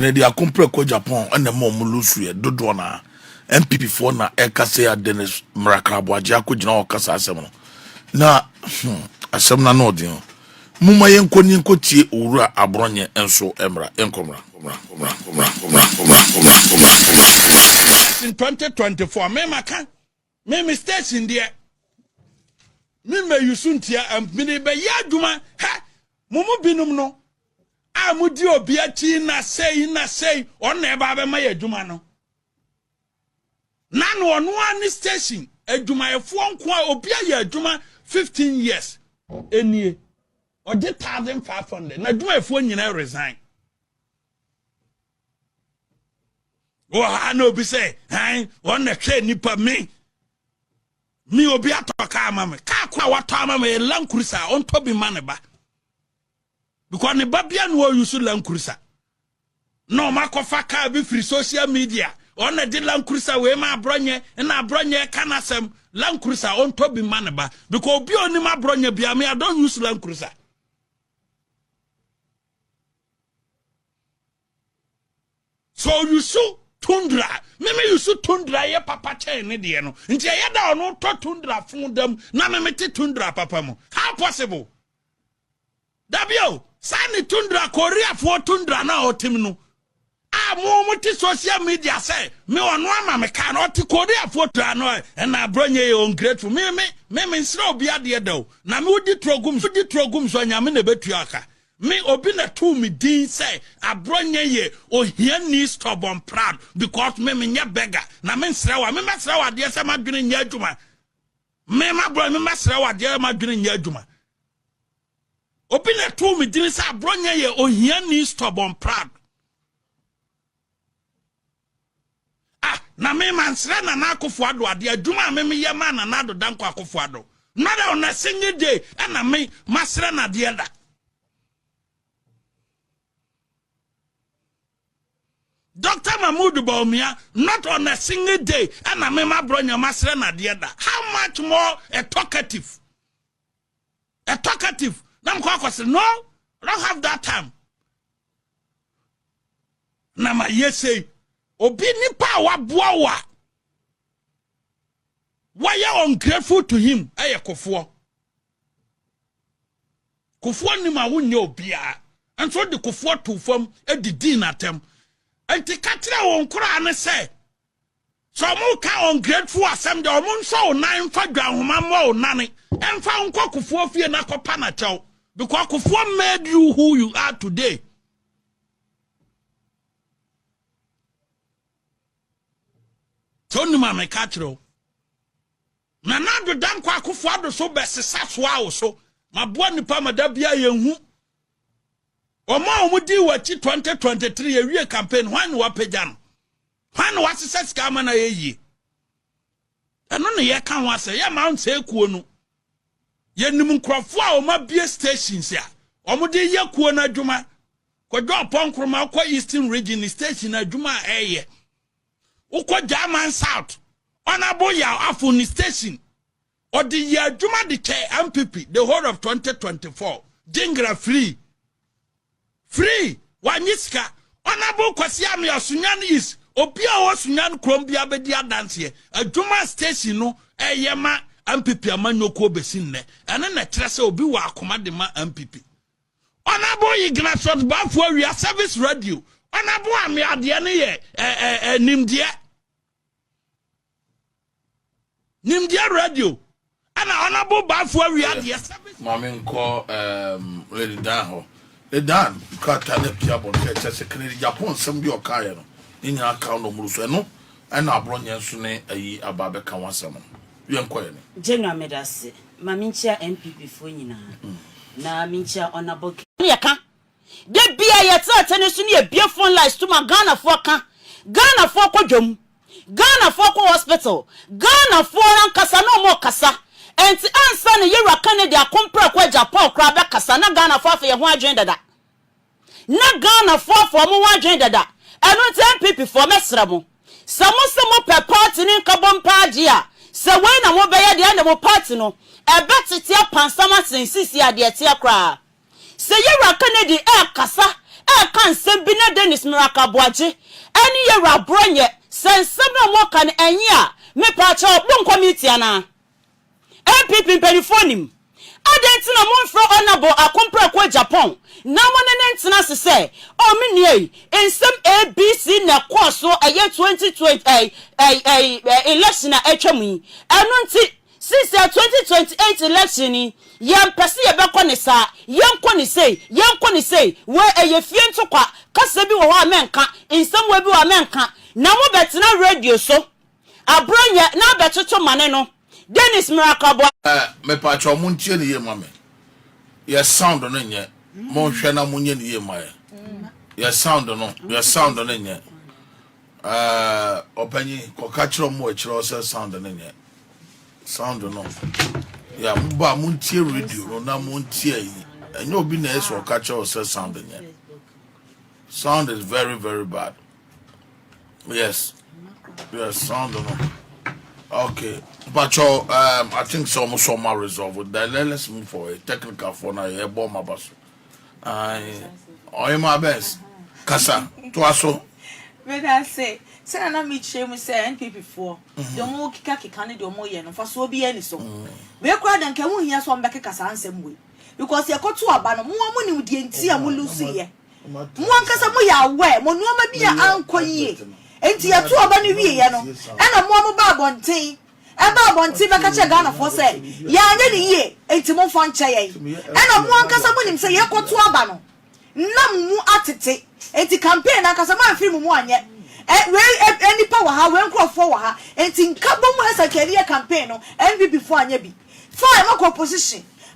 Kennedy akompre ko Japan ene mo mulusu ye dodo na MPP for na ekase ya Dennis Mrakrabo aje akogina okasa asem no na asem na no din muma yenko ni nkotie owura abronye enso emra enkomra in 2024 me maka me mistakes in there me yusuntia me be ya adwuma ha mumu binum no amudi obi achi na say on na eba be ma ya adwuma no na no ono ani station adwuma efo nko a obi ya adwuma 15 years enie o de 1500 na adwuma efo nyina resign o ha no bi say han on na hwe nipa me obi atoka ama me ka kwa wato ama me lankurisa on to bi mane ba because ne babia no use lankurisa no makofa ka bi free social media on na de lankurisa we ma abronye na abronye kanasem lankurisa on to bi mane ba because obi oni ma abronye bia me I don't use lankurisa. So you so Tundra, meme you so Tundra ye papa chain ne de no. Nti ye da ono to Tundra fun dem na meme te Tundra papa mo. How possible? Dabio, sani Tundra Korea for Tundra na otim no. Ah mo ti social media say me ono ama me kan oti Korea for Tundra no e na bronye ye ungrateful. Me nsira obi ade do. Na me odi trogum so nyame na betu aka. Me obi na to me din say abronye ye ohiani stubborn proud because me nya beggar na me nsrewa de say madwene nya adwuma me mabro me mesrewa de madwene nya adwuma obi na to me din say abronye ye ohiani stubborn proud na me mansre na akofo ado ade adwuma me ye ma na ado danko akofo ado not on a single day na me masre na de da. Dr. Mahmoud Baumia, not on a single day, and I remember Bronya Masra na dieda. How much more a talkative? A talkative. Nam Kwakwa no, I don't have that time. Nama yese, obi nipa wa buawa. Why you ungrateful to him? Aye Kofuo. Kofuo ni ma wunye obia. And so the Kofuo to form a didin at them. Enti katra won kura ne say so mo ka ungrateful asem de o mo nso nan fa dwanhoma mo nane emfa nko kufuo fie na kopa na chew because kufuo made you who you are today. So ni ma me katra na do dan kwa kufuo ado so besesa so awo so maboa nipa madabia yenhu Omo di wachi 2023 ewie campaign hwan wa pagan hwan wa sese kama na yeyi eno ne ye kan wa se ye ma nse kuo no ye nim nkrofo a o ma bie stations ya omo de ye kuo na adwuma kwadwo ponkroma kwa Eastern Region station adwuma eye ukwa German South onabo ya afuni station odi ye adwuma de che MPP the whole of 2024 jingra free wanyiska onabo kwasi am ya sunyan is obi a wo sunyan krom bia bedi adanse adwuma station no eyema MPP amanyoko besin ne ene na trese obi wa akoma de ma MPP onabo Ignatius Bafo awia service radio onabo am ya de ne ye nimdia radio ana onabo Bafo awia de service mame nko lady Dan Dan kata ne pia bon che se Kennedy Japan sem bi okaye no nya aka no muruso no na abronye nso ne ayi ababe ka wasem yen koye ne General Medase maminchia MPP fo nyina na minchia onaboke ye ka de bia ye tete ne so ne ye bia phone lines to ma Ghana fo kwadwom Ghana fo ko hospital Ghana fo ran kasa no mo kasa enti ansa ne yera Kennedy akompra kwa Japan kra be kasa na Ghana fo afa ye ho adwen dada na Ghana fo mo ho adwen dada eno te MPP fo mesra mo samo pe party ni nkabom paaji a se we na mo be ye de na mo party no e betete pansama sensisi ade ate akra se yera Kennedy kasa kan sembina Dennis Miracle Boache ani ye rabronye sensem na mo kan enyi a me pa cha obon committee ana MPP perifonim adentina mo mfro honorable akompra kwa Japan na mo ne ntina se say o me nie ensem ABC na course eye 2020 election a atwamu eno nti since 2028 election ni yam pese ye bekọ ne sa yenkọ ne say we eye fie ntokwa kasa bi wo ho amenka ensem we bi wo amenka na mo betena radio so abronya na betoto mane no Dennis Miracle Boy me pacho mo ntie ne ye mame ye sound no nye mo hwe na mo nye ne ye maye ye sound no nye opanyi ko ka kiro mo e kiro se sound no nye sound no ya mba mo ntie radio no na mo ntie yi enye obi na eso ka kiro se sound nye sound is very very bad. Yes sound no. Okay, but I think some resolve with that. Let's move for a technical for now. A bomb abas. I my best. Kasa to aso. When I say na me shame say NPP for. The mo kika kika the mo ye no fa so bi ani so. We kura dan ka hu hia so mbeke kasa ansem we. Because ye koto aba no mo ni die nti a mo lusi ye. Mo ankasa mo ya we mo no ma bi a ankoyie. Enti ya tu aba ni wie ye no ena mo ba abonten beka che Ghana for say ya anya ni ye enti mo fo nche ye ena mo ankasa mo nim say ye koto aba no nam mu atete enti campaign ankasa ma afiri mu anye eni pa wa ha we nkrofo wa ha enti nkabo mu esa career campaign no MVP fo anya bi fine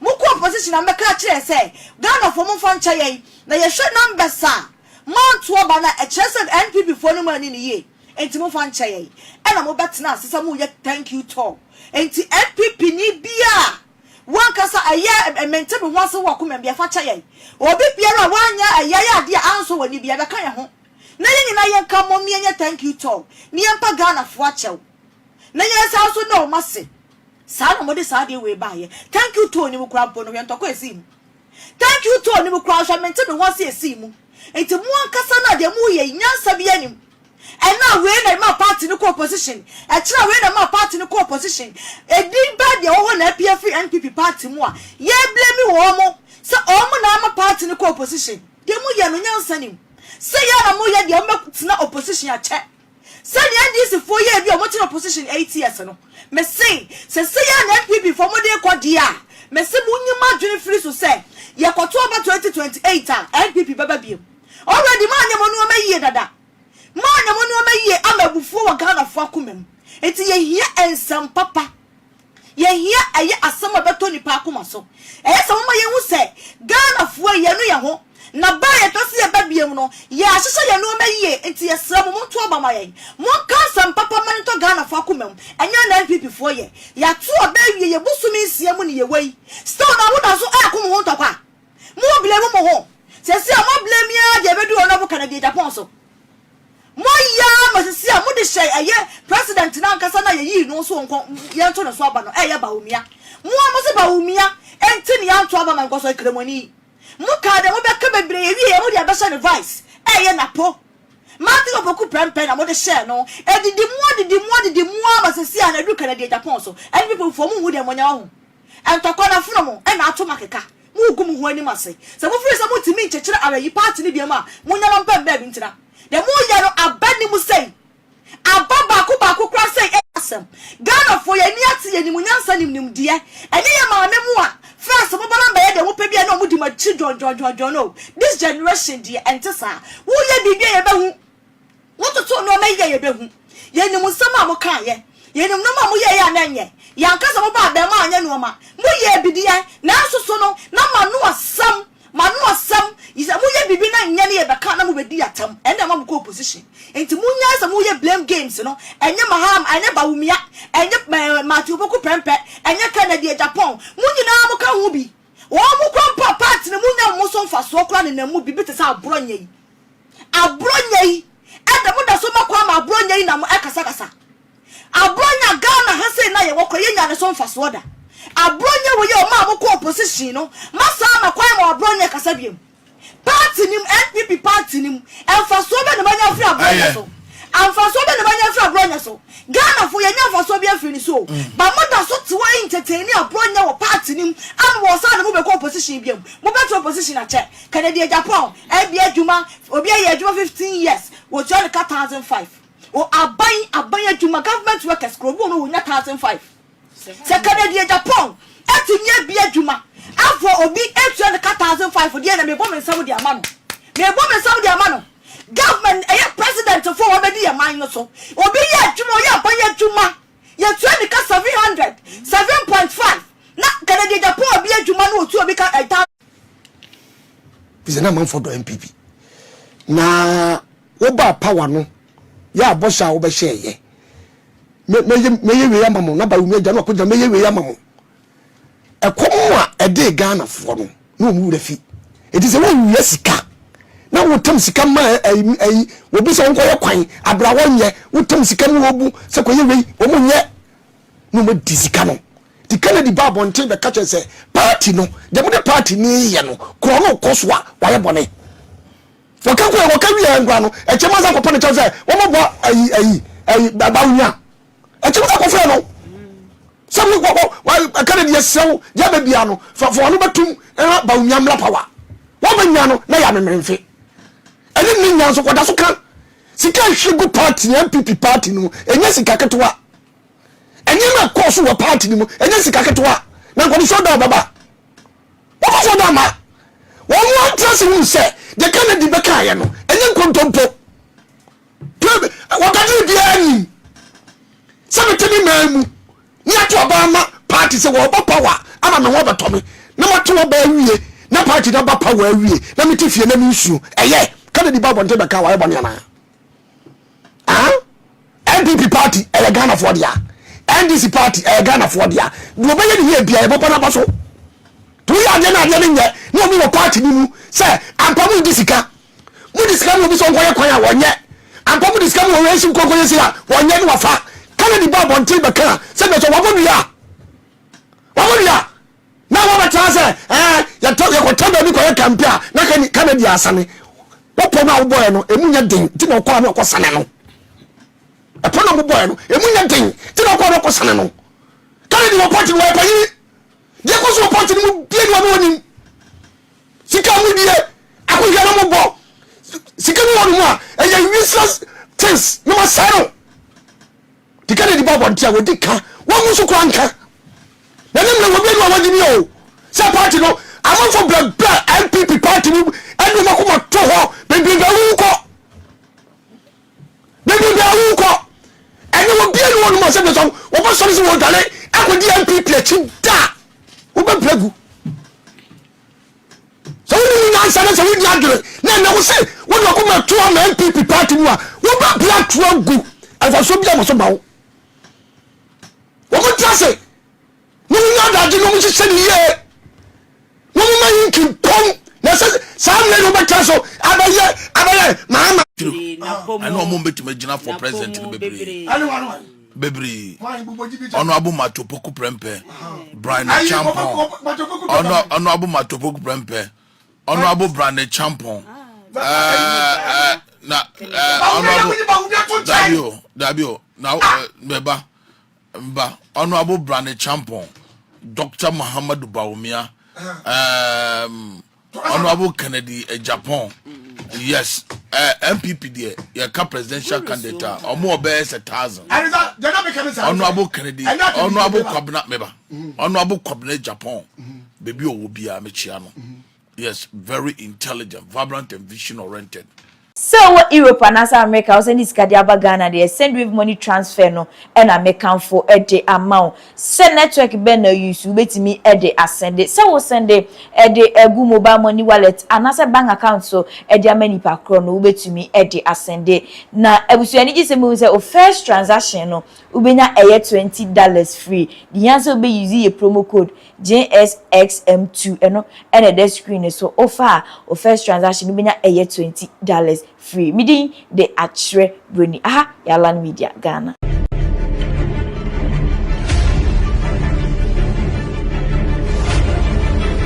mo opposition na meka che say Ghana for mo fo nche ye na ye hwe number sa Mount Wabana a chest NPP for no money in a year. Enti mo fan chaye. Ena mo betna sesa mo ye thank you talk. Enti NPP ni bia. Wan kasa aya mente be wan se wo ko membia fa chaye. Obi biara wanya aya ya de anso wani bia be kan ye ho. Na ye nyina ye ka mo mienye thank you talk. Ni empa Ghana fo achew. Na ye sa so no mase. Sa no mo de sa de we ba ye. Thank you to ni mo kra mpo no ye ntoko esi mu. Thank you to ni mo kra so mente be wan se esi mu. Enti mu ankasa na de mu ye nyansa bi anim ena we na ma party ni opposition e kira we na ma party ni opposition e din ba de wo na PF NPP party mu a ye blame wo mo se o mu na ma party ni opposition de mu ye no nyansa nim se ya na mu ye de o metina opposition a che se de NDC fo ye bi o mo tina opposition 8 years no me say se ya na NPP fo mo de kwadi a me se mu nyima dwene free so se ye kwato aba 2028 a NPP baba biem already man yamonu amaye dada man yamonu amaye amabufu wa Ghana fo akomam enti ye hia ensam papa ye hia aye asama beto ni pa akoma so eye so ma ye hu se Ghana fo ye no ye ho na ba ye to se ye babiem no ye ahyehye ye no amaye enti ye sra mo to obama ye mo ka sam papa man to Ghana fo akomam enya na NPP fo ye ya to oba wie ye busumi nsia mu ni ye wei still na wo da so akom ho ntokwa mo blame mo ho sesi a mo blame ya de bedu onobu Canada Japan so mo ya ma sesi a mo de share aye president na nkasa na ye yi no so nko ye nto no so aba no eye ba umia mo se ba umia enti ne ya nto aba man nko so kremoni mo ka de mo be ka bebre ye wi ye mo de abesha ne vice eye na po ma ti opoku prempe na mo de share no didi mo ma sesi a na du Canada Japan so and people for mo hu de mo nya ho entokona funu mo e na ato makeka mu gum ho ani mase se mo free se mo timi chechire arayi party ni bia ma mo nya no pembe bi ntina de mo ya no abani mu sei ababa ku kra sei asem Ghana for ye ni ate ye ni mu nyansa nim de enye ye ma me mu a first mo bana ba ye de mo pe bia no mo di ma chi jon no this generation de entesa wo ye bibia ye be hu wo to no ma ye be hu ye ni mu sama mo kan ye no ma mo ye ya na nye yankasa mo ba be ma anya no ma mo ye bidiye na so no na manu asam isa mo ye bibi na nya ne ye be ka na mo be di atam enda ma mo ko opposition enti mo nya sa mo ye blame games no enye maham anya bawumia enye matu boku prempe enye Canada Japan mo nyina mo ka hu bi wo mo kwampa part ne mo nya mo so mfa so kra ne na mu bibi te sa abronya yi eda mo da so makwa ma abronya yi na mo ekasa abronya Ghana ha say na ye wokọ ye nya ne so mfa so da abronya wo ye o ma mo ko opposition no masa ma kwa ma abronya kasa biem party nim NPP party nim emfaso be ne manya free abronya so amfaso be ne manya free abronya so Ghana for yenya amfaso be free ni so ba moda so te wa entertain abronya wo party nim am wo sa na mo be ko opposition biam mo be to opposition a che Canada Japan e bia adwuma obi aye adwuma 15 years wo join 1005 o aban adwuma government workers kro bo no wo nya 1005 se Canada Japan etinye bia adwuma afọ obi etu the 1005 dey na me bo me nsam dey ama no me bo me nsam dey ama no government president for what be man no so obi ye adwuma ye abanye adwuma ye tu the 700 7.5 na Canada Japan obi adwuma no otu obi ka eta bizena man for do MPP na wo ba power no ya abosha wo be share me we amamo na ba umi agya no akoja me we amamo ekomo a ede Ghana fo no na omu refi edi se wo wiye sika na wo tam sika ma ai wo bi se nkoye kwan abrawo nye wo tam sika no obu se koye wei o mu nye no mo di sika no di Kennedy Bible ntin be catch say party no dem de party ni ye no kro no koswa wa ye bone fo kan ko wo kan wiye ngwa no e chema za ko pone che say wo mo bo ai baba unya e chema za ko fre no some wa Kennedy yesew ya be bia no fo no betum ba unya mla power wo ba nya no na ya mememfe ene ni nya so kwada so kan sika hwegu party MPP party no enye sika ketwa enye na course wo party ni mu enye sika ketwa na ko so da baba wo so da ma wo mo trust mu se de Kennedy be kan ye no enye nkontompo pebe wo ka di bia ni sabe tini mamu ni ato Obama party se wo power ama me wo beto me na mo to ba wie na party na ba power wie na me tifie na me nsu eye Kennedy Bible nte be ka wa ebo ne na NPP party e Ghana for dia NDC party e Ghana for dia do be ye ni bia e bopo na baso to ya de na de ne nye no mi wo party ni mu se ampa mu disika mu bi so nkoye kwan a wonye ampa mu disika mu wo esi nkoye esi a wonye ni wafa Kennedy Bible nte be ka se be so wa bonuya na wo ba ta se ya to ye ko tanda bi ko ye kampia na Kennedy asane wo po na wo boy no emunya den ti na ko na ko sane no e po na wo boy no emunya den ti na ko na ko sane no Kennedy wo party wo pa yi de ko so party mu bie no woni sika mu die akoya na mo bo sika mu wonu a e ya useless things no ma sano ti Kennedy Bible ntia wo di ka wo mu so ko anka na nem na wo bie no wodi mi o sa party no amon for black MPP party ni enu makoma to ho bebi ba wuko enu wo bia no wonu mo se be so wo ba so wo dale akodi MPP achi da wo ba plagu so wo ni answer na so wo di agere na wo se wo no koma to ho MPP party mu a wo ba black to agu alfa so bia mo so ba wo mo trase ni na da je no mo se ni ye no ma yinki pom na se sam le no beta so abaye mama I know mo betima gina for president no bebre ono abu matopoku prempe Brian Champon ono abu matopoku prempe ono abu Brian Champon na ono Dabio now beba ono abu Brian Champon Dr. Muhammadu Bawumia Honorable Kennedy Japan. Yes, MPP there, your presidential candidate, or more bears 1,000. Honorable Kennedy, Honorable Cabinet member, Honorable Cabinet Japan, baby will be a Michiano. Yes, very intelligent, vibrant, and vision oriented. So what Europe and as America was in this Kadiaba Ghana they send with money transfer no and I make count for a day amount. Send network ben no use wait me a day ascend it. So we send a day a good mobile money wallet and as a bank account so a day many per chrono wait to me a day ascend it. Now I was saying it is a first transaction no ubenya a $20 free. The answer be using a promo code JSXM2 and a screen so offer or first transaction ubenya a $20 free. Meeting the Atre Bruni. Yalan Media Ghana.